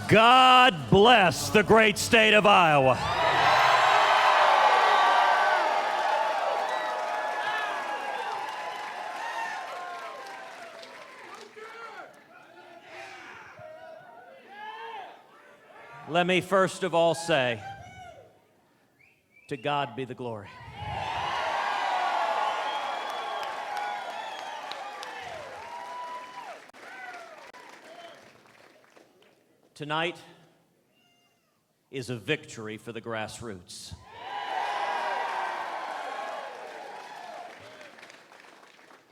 God bless the great state of Iowa. Let me first of all say, to God be the glory. Tonight is a victory for the grassroots.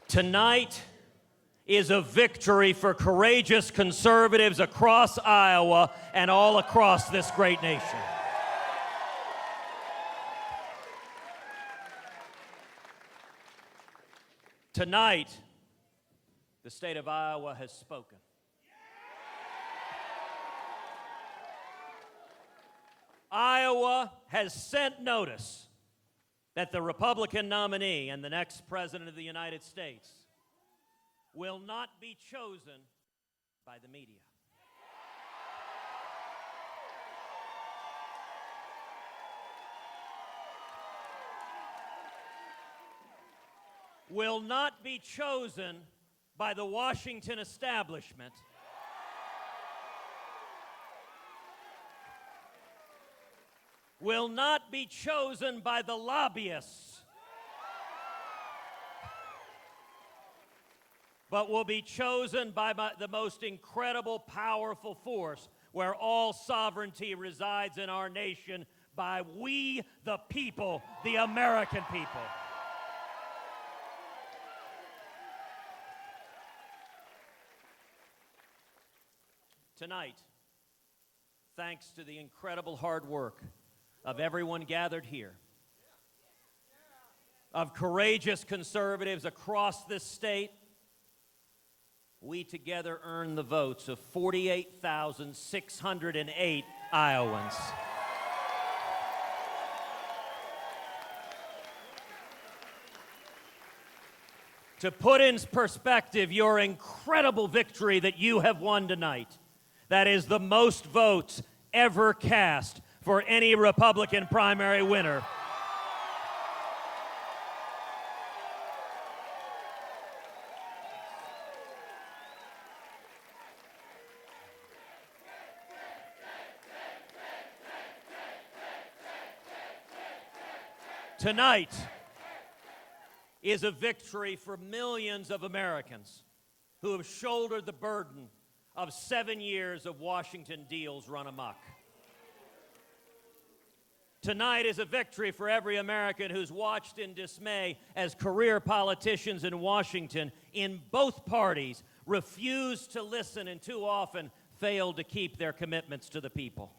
Tonight is a victory for courageous conservatives across Iowa and all across this great nation. Tonight, the state of Iowa has spoken. Iowa has sent notice that the Republican nominee and the next president of the United States will not be chosen by the media. Will not be chosen by the Washington establishment. Will not be chosen by the lobbyists, but will be chosen by the most incredible, powerful force where all sovereignty resides in our nation, by we the people, the American people. Tonight, thanks to the incredible hard work of everyone gathered here, of courageous conservatives across this state, we together earned the votes of 48,608 Iowans. To put in perspective your incredible victory that you have won tonight, that is the most votes ever cast for any Republican primary winner. Tonight is a victory for millions of Americans who have shouldered the burden of 7 years of Washington deals run amok. Tonight is a victory for every American who's watched in dismay as career politicians in Washington, in both parties, refuse to listen and too often fail to keep their commitments to the people.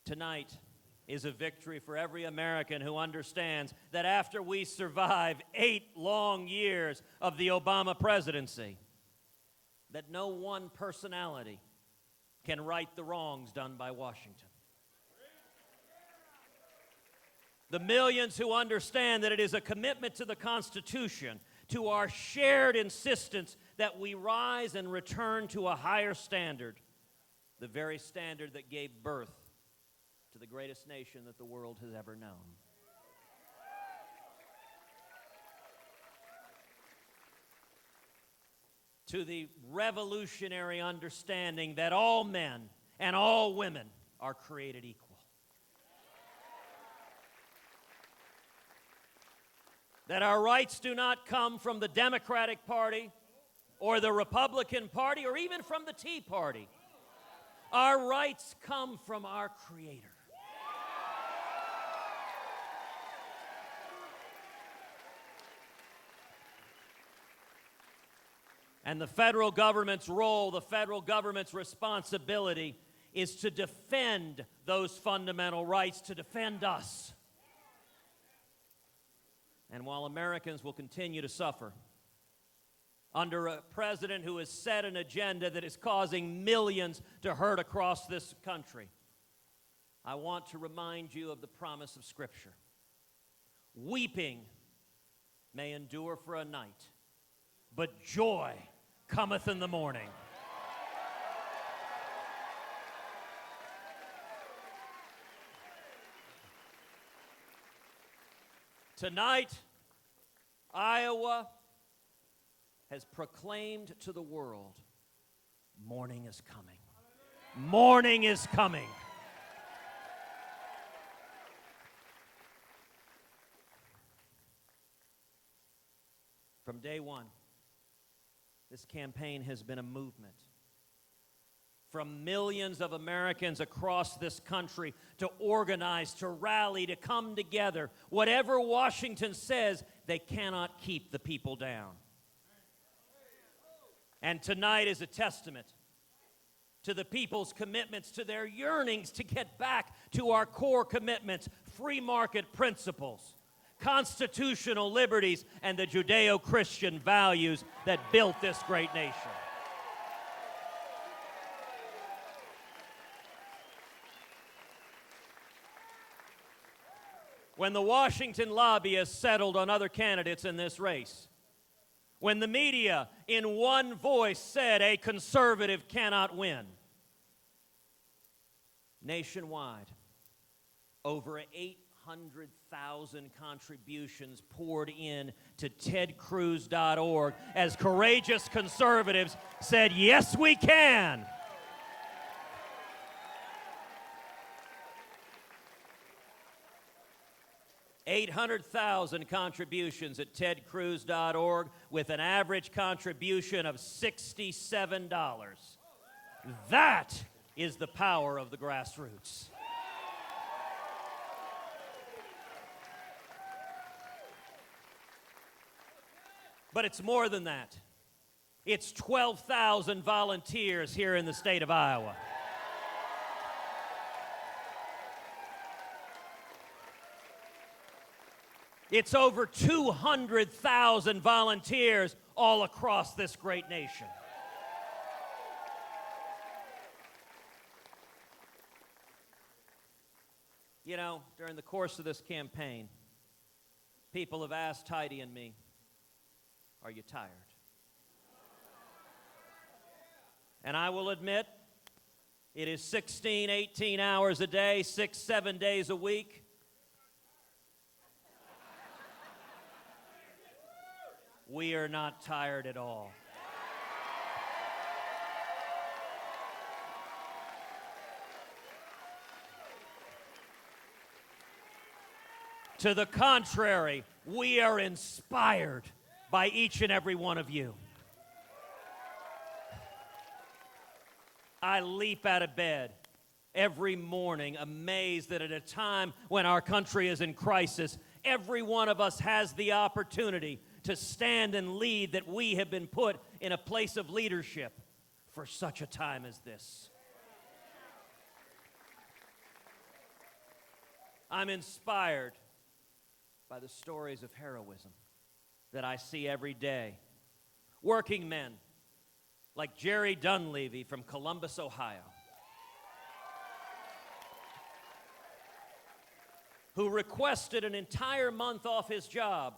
Tonight is a victory for every American who understands that after we survive 8 long years of the Obama presidency, that no one personality can right the wrongs done by Washington. The millions who understand that it is a commitment to the Constitution, to our shared insistence that we rise and return to a higher standard, the very standard that gave birth to the greatest nation that the world has ever known. To the revolutionary understanding that all men and all women are created equal. That our rights do not come from the Democratic Party or the Republican Party or even from the Tea Party. Our rights come from our Creator. And the federal government's role, the federal government's responsibility is to defend those fundamental rights, to defend us. And while Americans will continue to suffer under a president who has set an agenda that is causing millions to hurt across this country, I want to remind you of the promise of Scripture. Weeping may endure for a night, but joy cometh in the morning. Tonight, Iowa has proclaimed to the world, morning is coming. Morning is coming. From day one, this campaign has been a movement. From millions of Americans across this country to organize, to rally, to come together. Whatever Washington says, they cannot keep the people down. And tonight is a testament to the people's commitments, to their yearnings to get back to our core commitments, free market principles, constitutional liberties, and the Judeo-Christian values that built this great nation. When the Washington lobbyists settled on other candidates in this race, when the media in one voice said a conservative cannot win, nationwide, over 800,000 contributions poured in to tedcruz.org as courageous conservatives said, yes, we can. $800,000 contributions at tedcruz.org with an average contribution of $67. That is the power of the grassroots. But it's more than that. It's 12,000 volunteers here in the state of Iowa. It's over 200,000 volunteers all across this great nation. You know, during the course of this campaign, people have asked Heidi and me, are you tired? And I will admit, it is 16, 18 hours a day, 6, 7 days a week. We are not tired at all. To the contrary, we are inspired by each and every one of you. I leap out of bed every morning amazed that at a time when our country is in crisis, every one of us has the opportunity to stand and lead, that we have been put in a place of leadership for such a time as this. I'm inspired by the stories of heroism that I see every day. Working men like Jerry Dunleavy from Columbus, Ohio, who requested an entire month off his job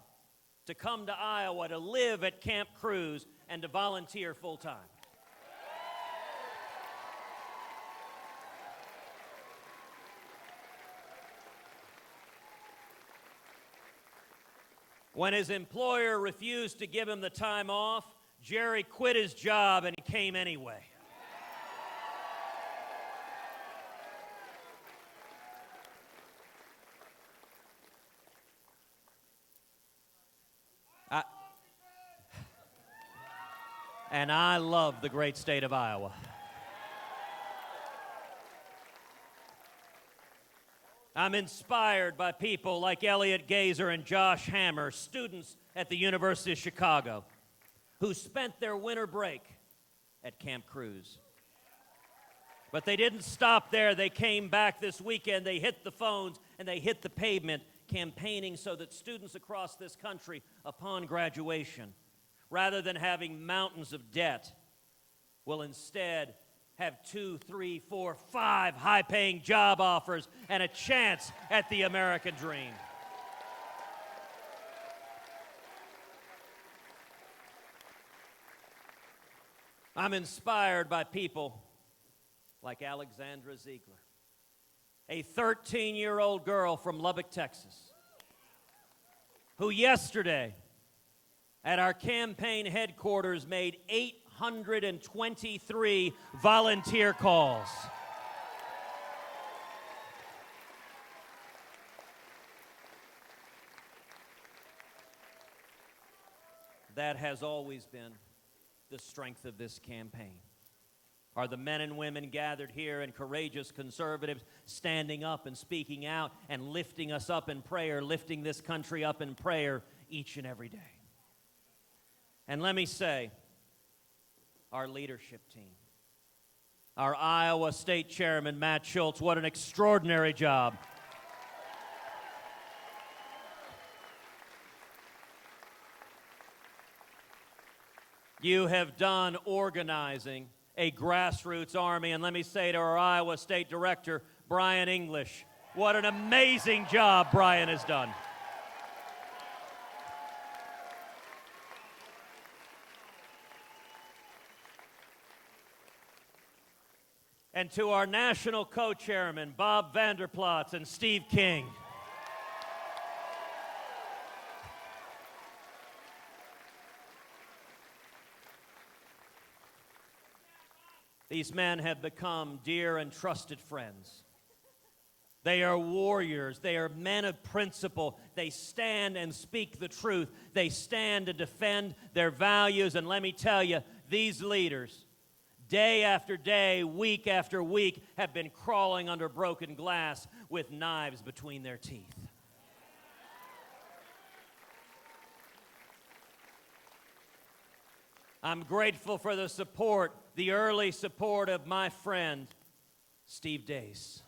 to come to Iowa to live at Camp Cruz and to volunteer full-time. When his employer refused to give him the time off, Jerry quit his job and he came anyway. And I love the great state of Iowa. I'm inspired by people like Elliot Gazer and Josh Hammer, students at the University of Chicago, who spent their winter break at Camp Cruz. But they didn't stop there. They came back this weekend. They hit the phones and they hit the pavement, campaigning so that students across this country, upon graduation, rather than having mountains of debt, will instead have 2, 3, 4, 5 high-paying job offers and a chance at the American dream. I'm inspired by people like Alexandra Ziegler, a 13-year-old girl from Lubbock, Texas, who yesterday at our campaign headquarters made 823 volunteer calls. That has always been the strength of this campaign. Are the men and women gathered here and courageous conservatives standing up and speaking out and lifting us up in prayer, lifting this country up in prayer each and every day. And let me say, our leadership team, our Iowa State Chairman, Matt Schultz, what an extraordinary job. You have done organizing a grassroots army. And let me say to our Iowa State Director, Brian English, what an amazing job Brian has done. And to our national co-chairmen, Bob Vanderplatz and Steve King. These men have become dear and trusted friends. They are warriors. They are men of principle. They stand and speak the truth. They stand to defend their values. And let me tell you, these leaders, day after day, week after week, have been crawling under broken glass with knives between their teeth. I'm grateful for the support, the early support of my friend, Steve Deace.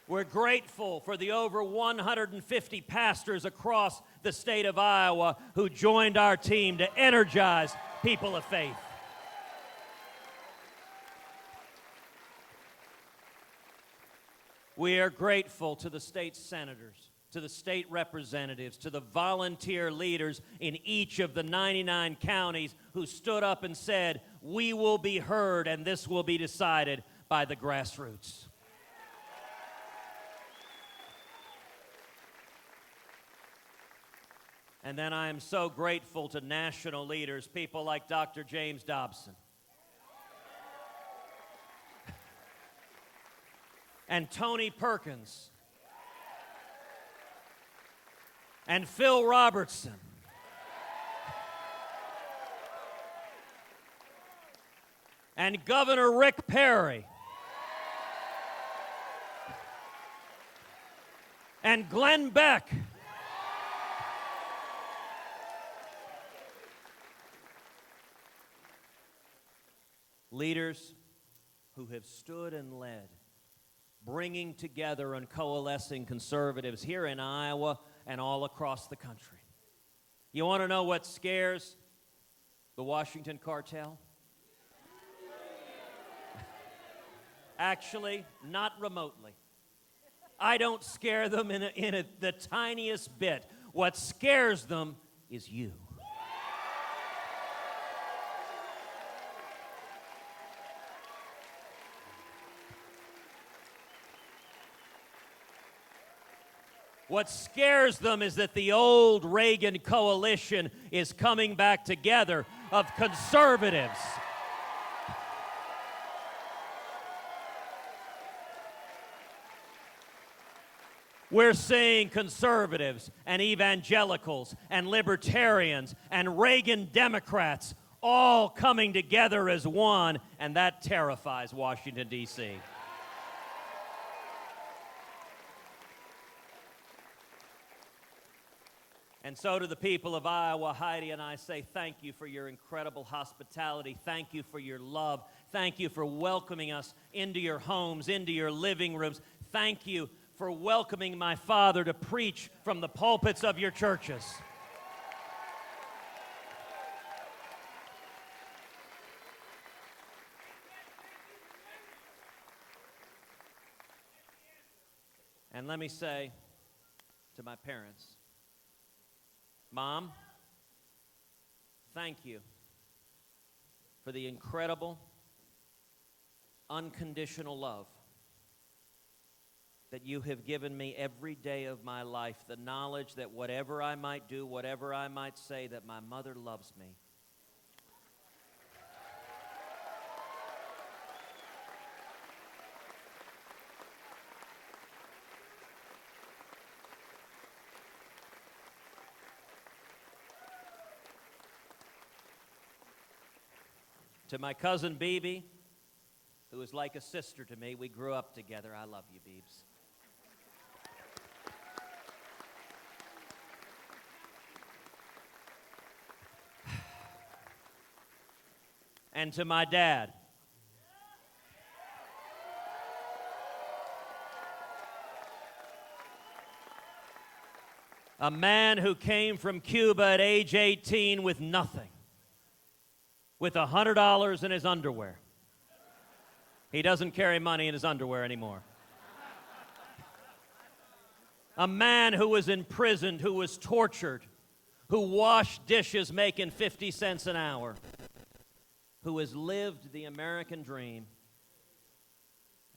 We're grateful for the over 150 pastors across the state of Iowa who joined our team to energize people of faith. We are grateful to the state senators, to the state representatives, to the volunteer leaders in each of the 99 counties who stood up and said, we will be heard and this will be decided by the grassroots. And then I am so grateful to national leaders, people like Dr. James Dobson, and Tony Perkins, and Phil Robertson, and Governor Rick Perry, and Glenn Beck, leaders who have stood and led, bringing together and coalescing conservatives here in Iowa and all across the country. You want to know what scares the Washington cartel? Actually, not remotely. I don't scare them in the tiniest bit. What scares them is you. What scares them is that the old Reagan coalition is coming back together of conservatives. We're seeing conservatives and evangelicals and libertarians and Reagan Democrats all coming together as one, and that terrifies Washington, D.C. And so to the people of Iowa, Heidi and I say thank you for your incredible hospitality. Thank you for your love. Thank you for welcoming us into your homes, into your living rooms. Thank you for welcoming my father to preach from the pulpits of your churches. And let me say to my parents, Mom, thank you for the incredible, unconditional love that you have given me every day of my life, the knowledge that whatever I might do, whatever I might say, that my mother loves me. To my cousin Beebe, who is like a sister to me, we grew up together. I love you, Beebs. And to my dad, a man who came from Cuba at age 18 with nothing, with $100 in his underwear. He doesn't carry money in his underwear anymore. A man who was imprisoned, who was tortured, who washed dishes making 50 cents an hour, who has lived the American dream,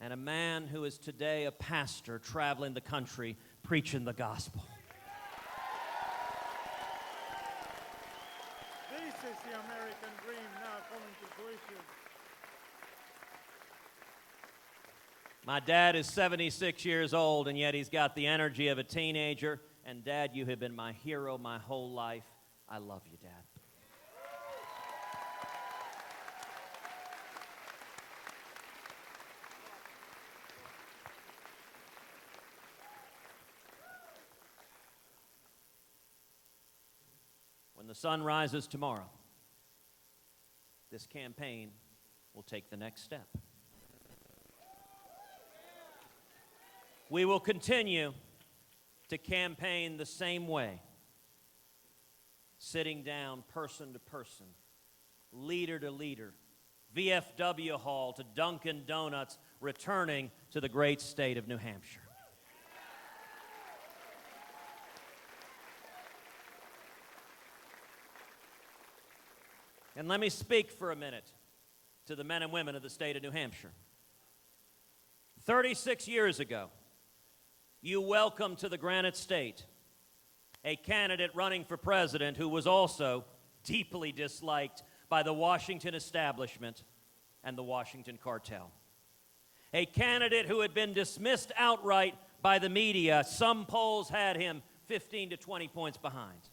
and a man who is today a pastor traveling the country preaching the gospel. This is the American dream now coming to fruition. My dad is 76 years old, and yet he's got the energy of a teenager. And Dad, you have been my hero my whole life. I love you, Dad. When the sun rises tomorrow, this campaign will take the next step. We will continue to campaign the same way, sitting down person to person, leader to leader, VFW Hall to Dunkin' Donuts, returning to the great state of New Hampshire. And let me speak for a minute to the men and women of the state of New Hampshire. 36 years ago, you welcomed to the Granite State a candidate running for president who was also deeply disliked by the Washington establishment and the Washington cartel. A candidate who had been dismissed outright by the media. Some polls had him 15 to 20 points behind.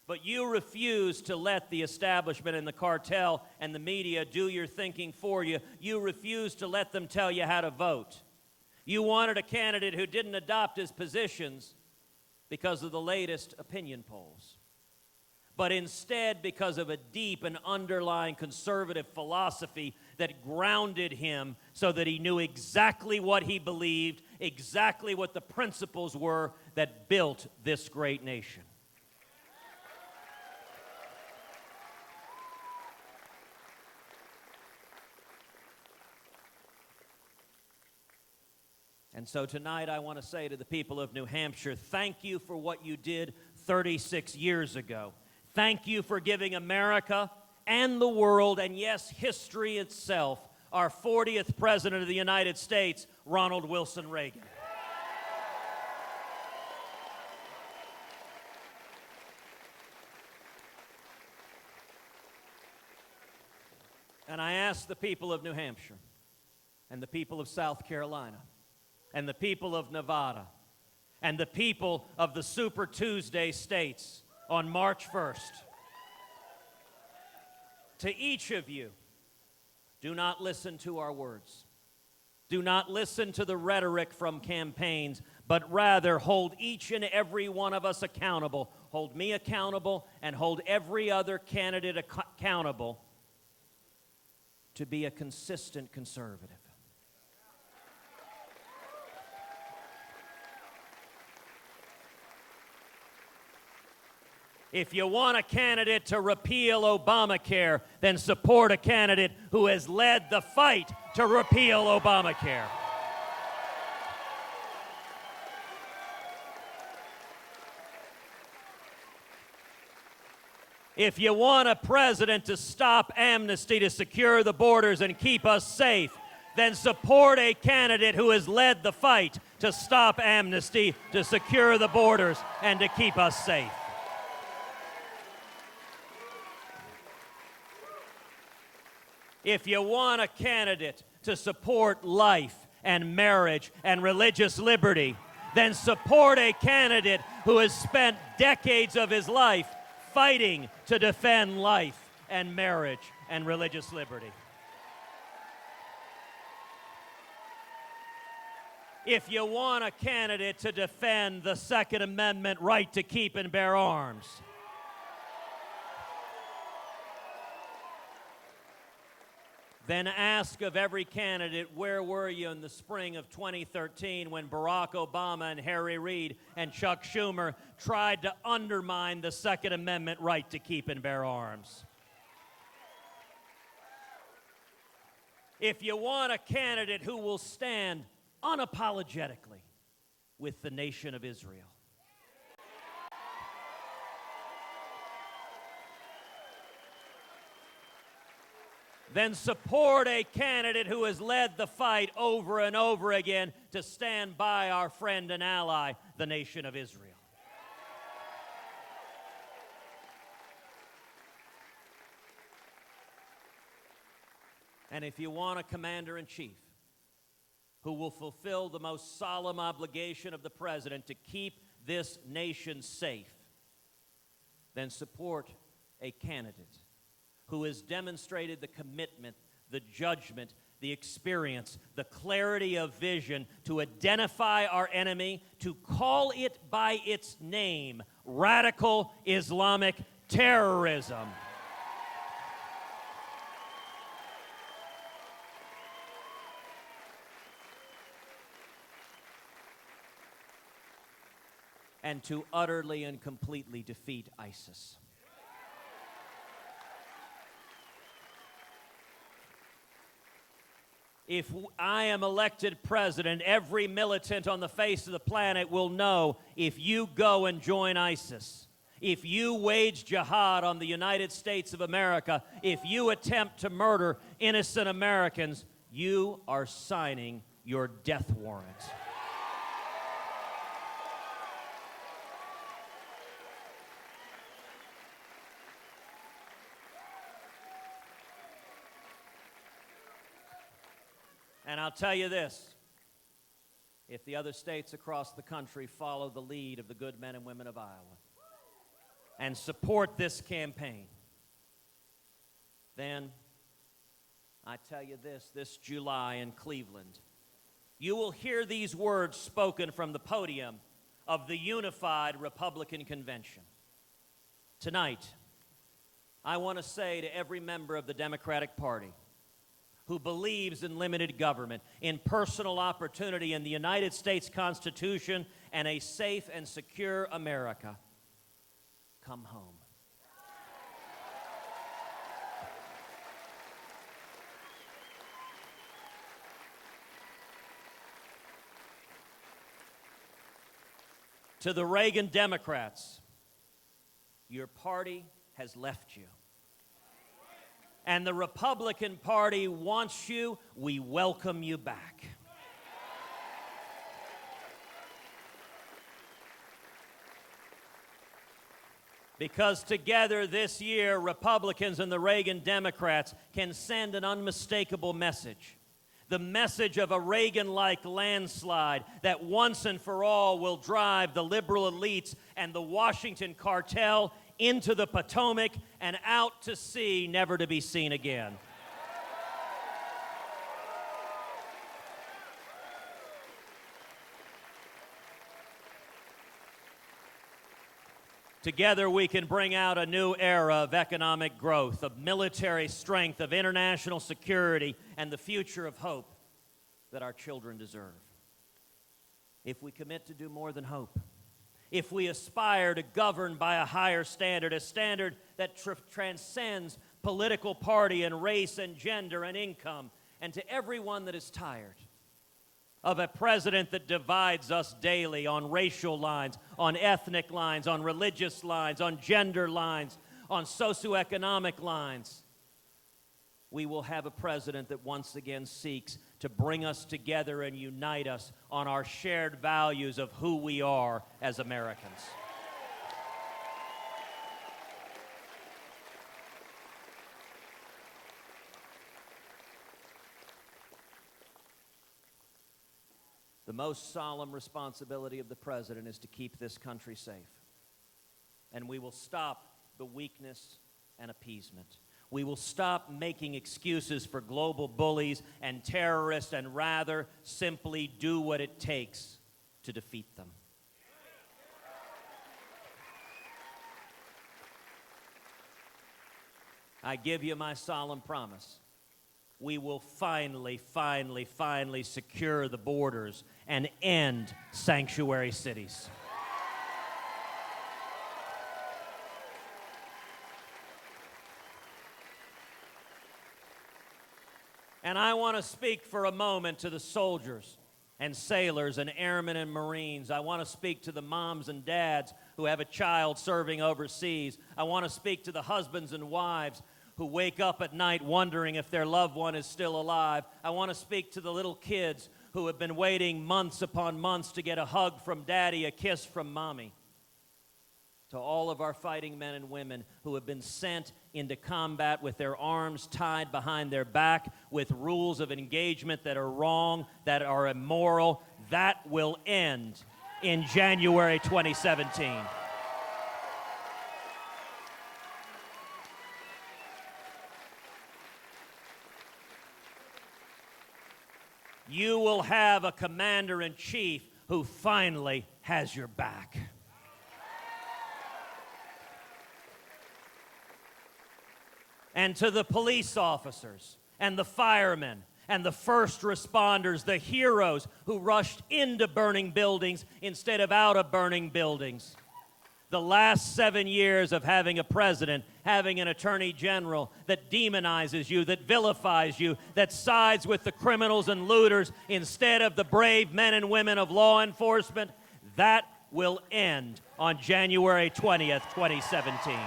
But you refused to let the establishment and the cartel and the media do your thinking for you. You refused to let them tell you how to vote. You wanted a candidate who didn't adopt his positions because of the latest opinion polls, but instead because of a deep and underlying conservative philosophy that grounded him so that he knew exactly what he believed, exactly what the principles were that built this great nation. And so tonight I want to say to the people of New Hampshire, thank you for what you did 36 years ago. Thank you for giving America and the world, and yes, history itself, our 40th President of the United States, Ronald Wilson Reagan. And I ask the people of New Hampshire and the people of South Carolina and the people of Nevada, and the people of the Super Tuesday states on March 1st. To each of you, do not listen to our words. Do not listen to the rhetoric from campaigns, but rather hold each and every one of us accountable. Hold me accountable and hold every other candidate accountable to be a consistent conservative. If you want a candidate to repeal Obamacare, then support a candidate who has led the fight to repeal Obamacare. If you want a president to stop amnesty, to secure the borders and keep us safe, then support a candidate who has led the fight to stop amnesty, to secure the borders, and to keep us safe. If you want a candidate to support life and marriage and religious liberty, then support a candidate who has spent decades of his life fighting to defend life and marriage and religious liberty. If you want a candidate to defend the Second Amendment right to keep and bear arms, then ask of every candidate, where were you in the spring of 2013 when Barack Obama and Harry Reid and Chuck Schumer tried to undermine the Second Amendment right to keep and bear arms? If you want a candidate who will stand unapologetically with the nation of Israel, then support a candidate who has led the fight over and over again to stand by our friend and ally, the nation of Israel. And if you want a commander-in-chief who will fulfill the most solemn obligation of the president to keep this nation safe, then support a candidate who has demonstrated the commitment, the judgment, the experience, the clarity of vision to identify our enemy, to call it by its name, radical Islamic terrorism. And to utterly and completely defeat ISIS. If I am elected president, every militant on the face of the planet will know if you go and join ISIS, if you wage jihad on the United States of America, if you attempt to murder innocent Americans, you are signing your death warrant. And I'll tell you this, if the other states across the country follow the lead of the good men and women of Iowa and support this campaign, then I tell you this July in Cleveland, you will hear these words spoken from the podium of the unified Republican convention. Tonight, I want to say to every member of the Democratic Party who believes in limited government, in personal opportunity, in the United States Constitution, and a safe and secure America, come home. To the Reagan Democrats, your party has left you. And the Republican Party wants you. We welcome you back. Because together this year, Republicans and the Reagan Democrats can send an unmistakable message. The message of a Reagan-like landslide that once and for all will drive the liberal elites and the Washington cartel into the Potomac and out to sea, never to be seen again. Together we can bring out a new era of economic growth, of military strength, of international security, and the future of hope that our children deserve. If we commit to do more than hope, if we aspire to govern by a higher standard, a standard that transcends political party and race and gender and income, and to everyone that is tired of a president that divides us daily on racial lines, on ethnic lines, on religious lines, on gender lines, on socioeconomic lines. we will have a president that once again seeks to bring us together and unite us on our shared values of who we are as Americans. The most solemn responsibility of the president is to keep this country safe. And we will stop the weakness and appeasement. We will stop making excuses for global bullies and terrorists and rather simply do what it takes to defeat them. I give you my solemn promise. We will finally secure the borders and end sanctuary cities. And I want to speak for a moment to the soldiers and sailors and airmen and Marines. I want to speak to the moms and dads who have a child serving overseas. I want to speak to the husbands and wives who wake up at night wondering if their loved one is still alive. I want to speak to the little kids who have been waiting months upon months to get a hug from daddy, a kiss from mommy. To all of our fighting men and women who have been sent into combat with their arms tied behind their back, with rules of engagement that are wrong, that are immoral, that will end in January 2017. You will have a commander-in-chief who finally has your back. And to the police officers and the firemen and the first responders, the heroes who rushed into burning buildings instead of out of burning buildings. The last 7 years of having a president, having an attorney general that demonizes you, that vilifies you, that sides with the criminals and looters instead of the brave men and women of law enforcement, that will end on January 20th, 2017.